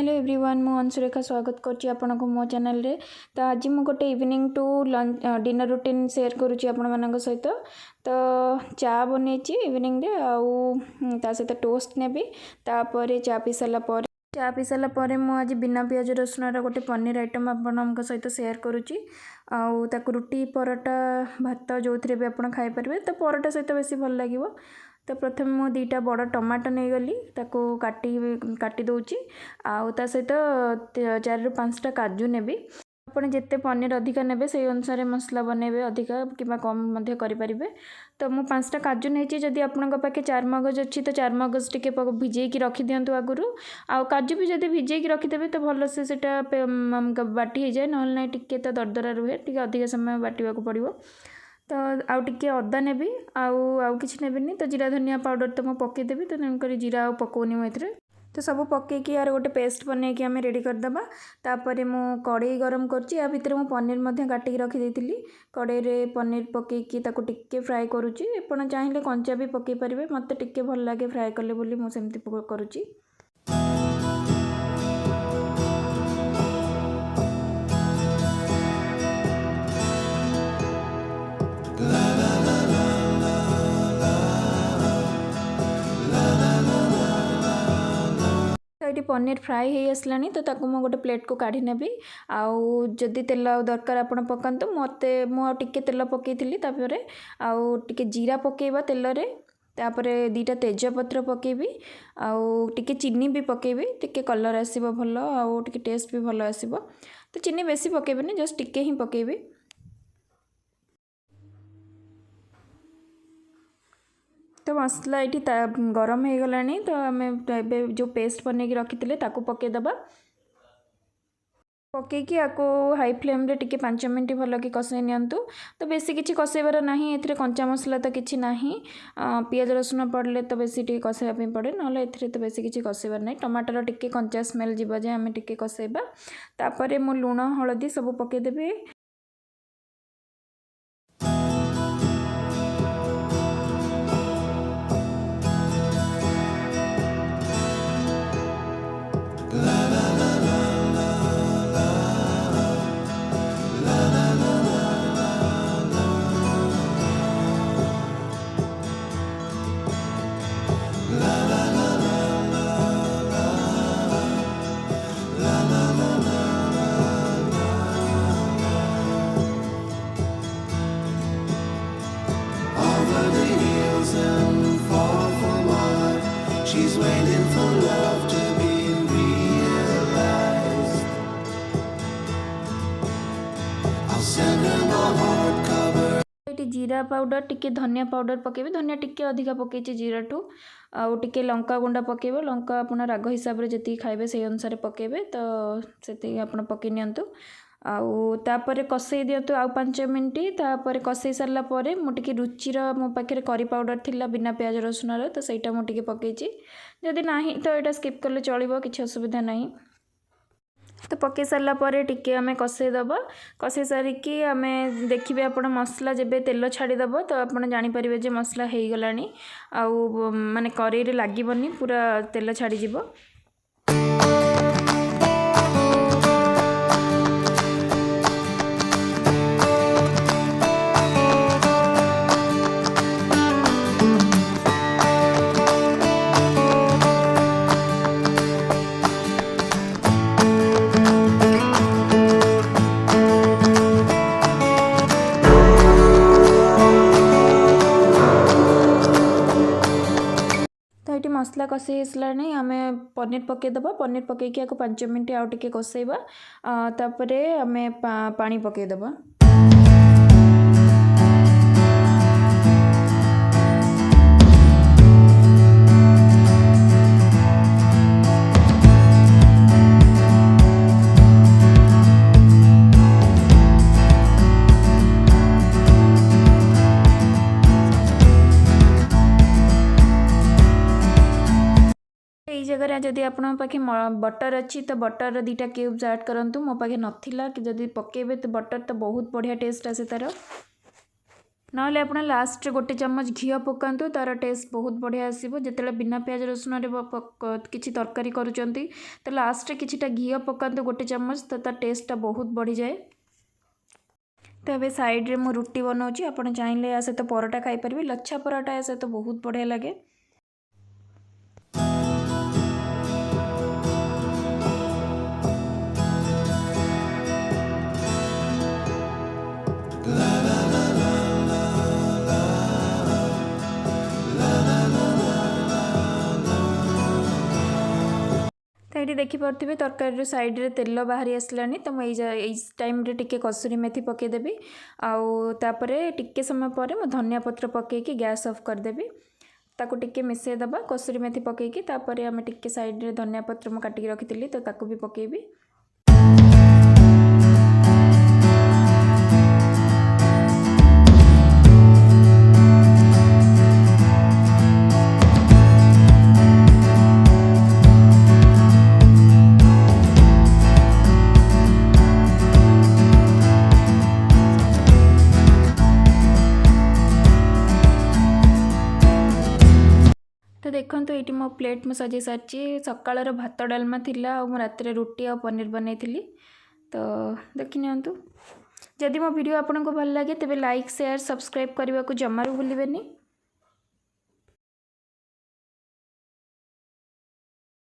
Hello everyone मु अंशुरेखा स्वागत करछि आपनको मो चैनल रे। तो आज मु गोटे evening to lunch dinner routine share करुछि आपण मानक सहित। तो चा बनेछि इवनिंग रे आउ ता सहित टोस्ट नेबी तापर चा पी साला परे मु आज बिना पियाज रसुन रा गोटे पनीर आइटम आपनक सहित शेयर करुछि। आउ ताकु रुटी परोटा भात जो थरे भी आपण खाइ परबे। तो परोटा सहित बेसी भल लागिवो। तो प्रथम मु दुईटा बड़ टमाटो नहीं गली ताको काटी दउची आउ ता सहित 4 ରୁ 5टा काजू नेबी। आपण जिते पनीर अधिका नेबे से अनुसार मसला बनैबे अधिका किबा कम मध्ये करि परिबे। तो मु 5टा काजू नेछि जदि आपनक पाखे 4 मगज अछि तो 4 मगज टिके भिजेई की रखि दियंतु आगुरु। आउ काजू भी जदि भिजेई की रखि देबे तो भलो से सेटा बाटी हो जाए नहल नै टिके तो दरदरा रुहे टिके अधिक समय बाटीबा को पड़िबो। तो आउ टिके अदा नेबी आउ किछि नेबिनी। तो जीरा धनिया पाउडर तो मु पके देबी तो ननकरी जीरा आउ पकोनी मु एथरे। तो सब पके कि यार गोटे पेस्ट बनै कि हमें रेडी कर दबा। तापरे मु कढ़ई गरम करछि या भितर मु पनीर मध्ये काटी रखि देथिली। कढ़ई रे पनीर पके कि ताको टिके फ्राई करूछि। आपण चाहिले कंचा भी पके परिबे मते टिके भल लागे फ्राई करले बोली मु सेमति करूछि। तो ये पनीर फ्राई हो आसलानी तो ताको मु गोटे प्लेट को काढ़ी नेबी। आउ जदि तेल दरकार आपण पकांतु मते मु टिके तेल पकेइथिली तापरे आउ टिके जीरा पकेइबा तेल रे। तापरे 2टा तेजपत्र पकेबी आउ टिके चीनी भी पकेबी टिके कलर आसीबो भलो आउ टिके टेस्ट भी भलो आसीबो। तो चीनी बेसी पकेबेनी जस्ट टिके ही पकेबी। तो मसला ये गरम हो गलानी तो आम जो पेस्ट बन के रखी थे ताकू पकेदबा। पकईकी आपको हाई फ्लेम रे टिके 5 मिनट भल कि कषे नियंतु। तो बेसी किसी कषेबार नहीं एथिरे कंचा मसला तो किसी नहीं पियाज रसुन पड़े तो बेसी टिके कषाइबा पड़े ना एथिरे तो बेसी किसी कषेबार नहीं। टमाटर टिके कंचा स्मेल जीवा जे आम टिके कषेबा। तापरे मु लुण हलदी सब पकेदेबी। She's waiting for love to be realized. I'll send her my heart cover. ये जीरा पाउडर टिके धनिया पाउडर पकेबे। धनिया टिके अधिका पकेछि जीरा टू आउ टिके लंका गुंडा पकेबे। लंका आपन राग हिसाब रे जति खाइबे से अनुसार पकेबे। तो सेति आपन पके नियंतु आउ तापरे कषई दियंतु आउ 5 मिनट। तापरे कषई सारला परे मु टिके रुचिर मो पाखे करी पाउडर थिला बिना प्याज रसुन रे तो सेटा मु टिके पकेछि। जदि नाही तो एटा स्किप करले चलिबो किछि असुविधा नाही। तो पके सारला परे टिके आमे कषे दबा। कषे सारिकी आमे देखिबे आपण मसला जेबे तेल छाड़ी दबो तो आपण जानि परिबे जे मसला हेई गलानी आउ माने करेई रे लागिबनी पूरा तेल छाड़ी जिवो। तो ये मसला कषे आसला नहीं आम पनीर पकेदबा। पनीर पकईकी आपको 5 मिनट आउ टिके कषेबा। तापरे आम पानी पकेदबा। यही जगह जदि आपन पाखे बटर अच्छी तो बटर 2टा क्यूब्स ऐड करंतु। मो पाखे नथिला कि जदि पकेबे तो बटर तो बहुत बढ़िया टेस्ट आसे तार। नहले आप लास्ट गोटे चम्मच घी पकातु तार टेस्ट बहुत बढ़िया आसो जिते बिना प्याज रसुन किसी तरकारी करुँच तो लास्ट किछिटा घी पकातु गोटे चम्मच तो तार टेस्टा बहुत बढ़ी जाए। तो ये साइड्रे मु रुटी बनाऊँगी आप चाहिए या सहित परोटा खाईपारे लच्छा परोटा या सहित बहुत बढ़िया लगे। तो ये देखिपे तरकारी साइड्रे तेल बाहरी आसला तो मुझे टाइम टिके कसुरी मेथी पकईदेवी आउे टिके समय पर मु धनिया पत्र पकईकी गैस ऑफ करदेवी ताकू टिके मिसेदेबा कसुरी मेथी पकईकी आम टिके साइड्रे धनिया पत्र मु काटिकी रखी तो ताकू भी पकईबी। तो देखो ये मो प्लेट में सजे सारी सकाळ भात डालमा थिला और रात रुटी और पनीर बनई तो देखि नियंतु। जदि मो वीडियो आपको भल लगे तेबे लाइक शेयर सब्सक्राइब करने को जमारू भूलिबेनी।